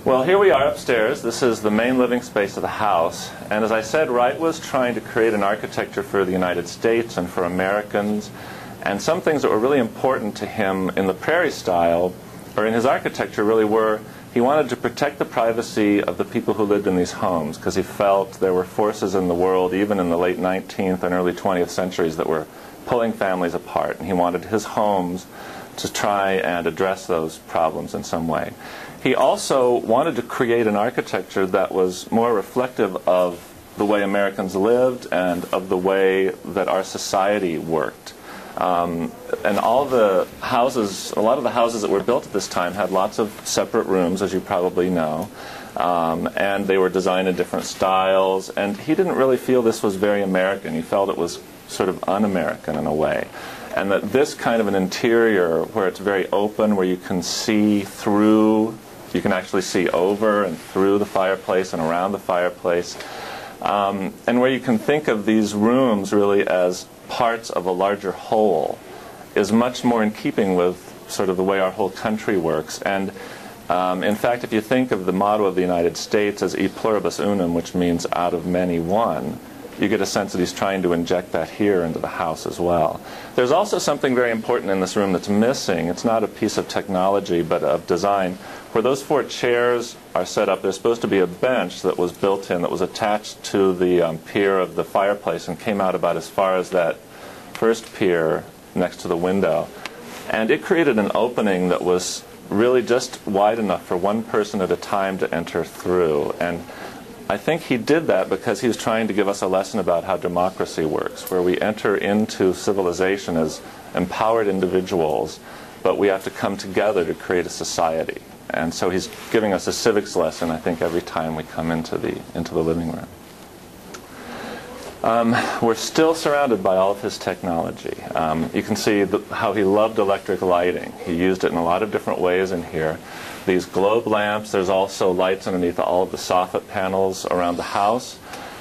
Well, here we are upstairs. This is the main living space of the house. And as I said, Wright was trying to create an architecture for the United States and for Americans. And some things that were really important to him in the prairie style, or in his architecture, really were he wanted to protect the privacy of the people who lived in these homes, because he felt there were forces in the world, even in the late 19th and early 20th centuries, that were pulling families apart. And he wanted his homes to try and address those problems in some way. He also wanted to create an architecture that was more reflective of the way Americans lived and of the way that our society worked. And all the houses, a lot of the houses that were built at this time had lots of separate rooms, as you probably know, and they were designed in different styles, and he didn't really feel this was very American. He felt it was sort of un-American in a way. And that this kind of an interior where it's very open, where you can see through, you can actually see over and through the fireplace and around the fireplace, and where you can think of these rooms really as parts of a larger whole, is much more in keeping with sort of the way our whole country works. And in fact, if you think of the motto of the United States as e pluribus unum, which means out of many one, you get a sense that he's trying to inject that here into the house as well. There's also something very important in this room that's missing. It's not a piece of technology, but of design. Where those 4 chairs are set up, there's supposed to be a bench that was built in, that was attached to the pier of the fireplace and came out about as far as that first pier next to the window. And it created an opening that was really just wide enough for one person at a time to enter through. And I think he did that because he was trying to give us a lesson about how democracy works, where we enter into civilization as empowered individuals, but we have to come together to create a society. And so he's giving us a civics lesson, I think, every time we come into the living room. We're still surrounded by all of his technology. You can see how he loved electric lighting. He used it in a lot of different ways in here. These globe lamps, there's also lights underneath all of the soffit panels around the house.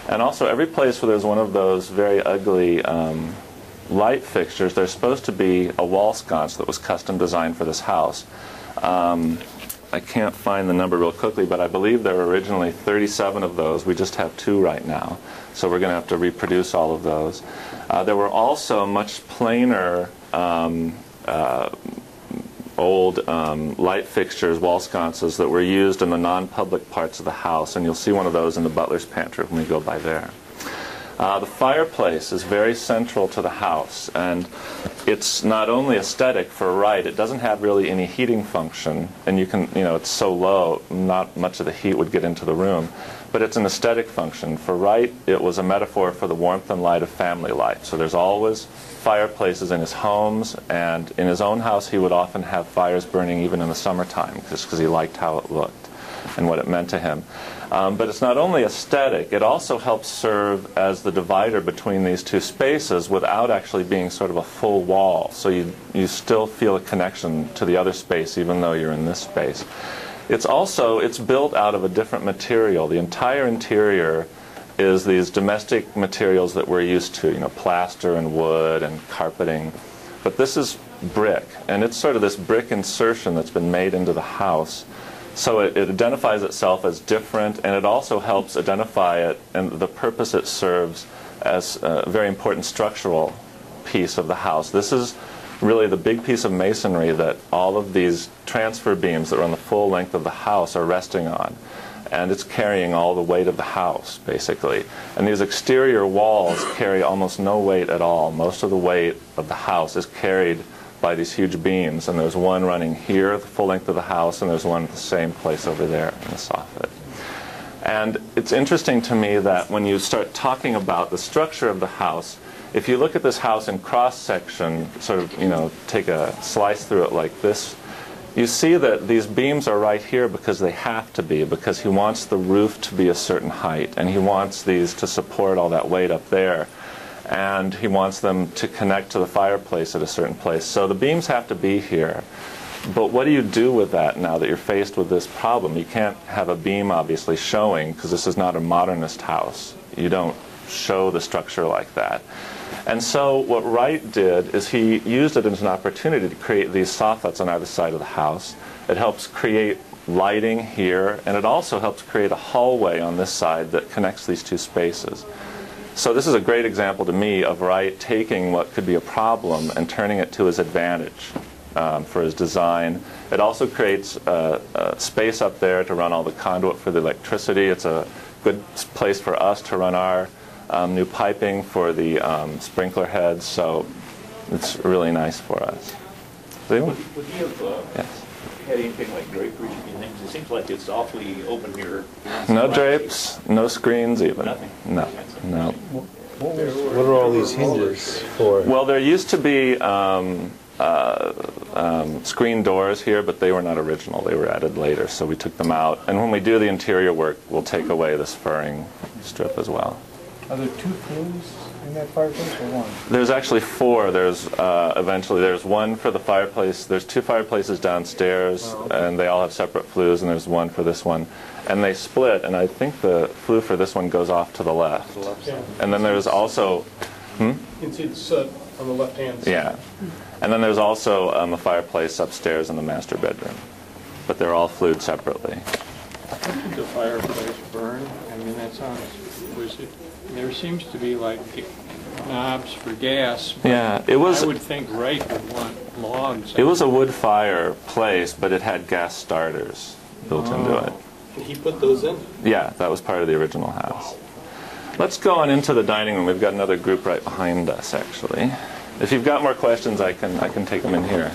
And also every place where there's one of those very ugly light fixtures, there's supposed to be a wall sconce that was custom designed for this house. I can't find the number real quickly, but I believe there were originally 37 of those. We just have 2 right now, so we're going to have to reproduce all of those. There were also much plainer old light fixtures, wall sconces, that were used in the non-public parts of the house, and you'll see one of those in the butler's pantry when we go by there. The fireplace is very central to the house, and it's not only aesthetic for Wright. It doesn't have really any heating function, and it's so low, not much of the heat would get into the room, but it's an aesthetic function. For Wright, it was a metaphor for the warmth and light of family life. So there's always fireplaces in his homes, and in his own house he would often have fires burning even in the summertime, just because he liked how it looked and what it meant to him. But it's not only aesthetic, it also helps serve as the divider between these 2 spaces without actually being sort of a full wall. So you still feel a connection to the other space even though you're in this space. It's built out of a different material. The entire interior is these domestic materials that we're used to, plaster and wood and carpeting. But this is brick, and it's sort of this brick insertion that's been made into the house. So it identifies itself as different, and it also helps identify it and the purpose it serves as a very important structural piece of the house. This is really the big piece of masonry that all of these transfer beams that are on the full length of the house are resting on. And it's carrying all the weight of the house, basically. And these exterior walls carry almost no weight at all. Most of the weight of the house is carried by these huge beams, and there's one running here, the full length of the house, and there's one at the same place over there in the soffit. And it's interesting to me that when you start talking about the structure of the house, if you look at this house in cross-section, sort of, take a slice through it like this, you see that these beams are right here because they have to be, because he wants the roof to be a certain height, and he wants these to support all that weight up there. And he wants them to connect to the fireplace at a certain place. So the beams have to be here. But what do you do with that now that you're faced with this problem? You can't have a beam obviously showing, because this is not a modernist house. You don't show the structure like that. And so what Wright did is he used it as an opportunity to create these soffits on either side of the house. It helps create lighting here, and it also helps create a hallway on this side that connects these two spaces. So this is a great example to me of Wright taking what could be a problem and turning it to his advantage for his design. It also creates a space up there to run all the conduit for the electricity. It's a good place for us to run our new piping for the sprinkler heads, so it's really nice for us. Would you have Yes. had anything like draperies and things? It seems like it's awfully open here. No drapes, no screens even. Nothing? No, no. What are all these hinges for? Well, there used to be screen doors here, but they were not original. They were added later, so we took them out. And when we do the interior work, we'll take away this furring strip as well. Are there 2 flues in that fireplace or 1? There's actually 4. There's eventually there's one for the fireplace. There's 2 fireplaces downstairs, and they all have separate flues, and there's one for this one. And they split, and I think the flue for this one goes off to the left. Yeah. And then there's also... It's on the left-hand side. Yeah. And then there's also a fireplace upstairs in the master bedroom. But they're all flued separately. How did the fireplace burn? I mean, that sounds, there seems to be like knobs for gas. But Yeah, it was... I would think Wright would want logs. It was a wood fireplace, but it had gas starters built into it. Did he put those in? Yeah, that was part of the original house. Let's go on into the dining room. We've got another group right behind us, actually. If you've got more questions, I can take them in here.